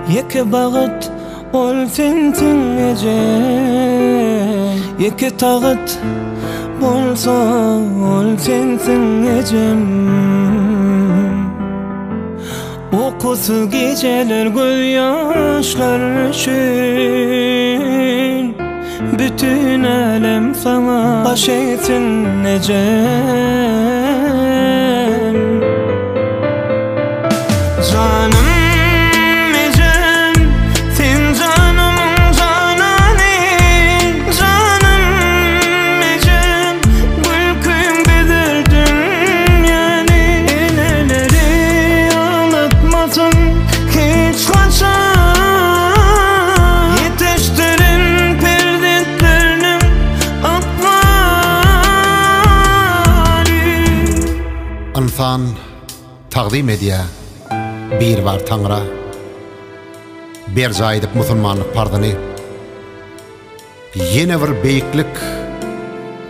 Yeki bagyt ol sensiň ejem, yeki tagyt bolsa ol sensiň ejem. Okusy geceler göz ýaşlar üçün, bütün alem sana baş etsin ejem. Canım ejem, sen canımın canani, canım ejem, gülkün bedirdin yani. Eleleri ağlatmasın hiç kaçan, yetiştirin perdetlerinin akvali. İnsan taqdim edýär bir var Tanra, bir jaýdyp musulmanlyk pardyny. Ýene bir beýiklik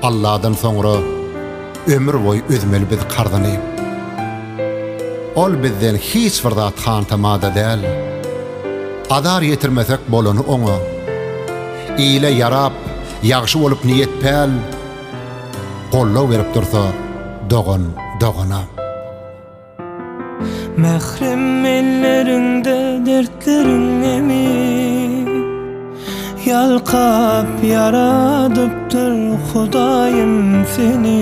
Allah'dan soňra ömür boýy özmeli biz kardyny. Ol bizden hiç bir zat hantamada däl. Adar yetirmesek bolany oňa. Ýyle yarap, ýagşy bolup niýet päl, gollaw berip dursa dogan dogana. Mehrem ellerinde dertlerin emi, yalkap yaradıptır Hudaýym seni.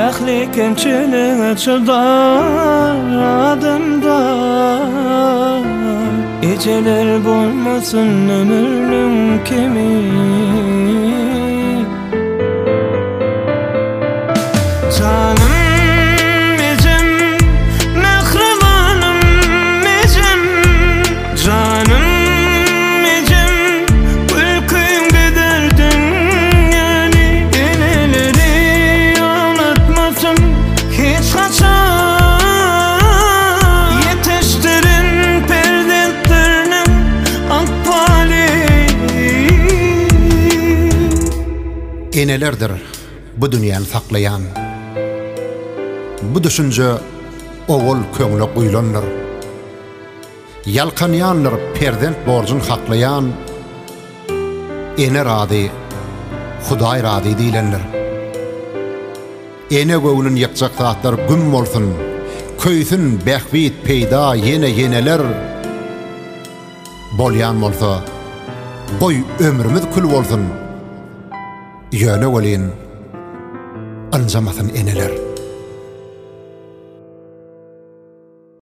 Ähli kemçiliğe çydar adamda, eceler bolmasın ömürlüň kemi. Canım enelerdir bu dünýäni saklayan. Bu düşünje owul köňle guýlanlar. Yalkanyanlar perdent borjun haklayan. Ene rady, Hudaý rady diýlenler. Ene göwnün ýakjak zatlar güm bolsun, köýsün bähbit peýda yeneler. Bolýan bolsa, goý ömrümiz kül bolsun. Ýöne welin anjamasyn eneler.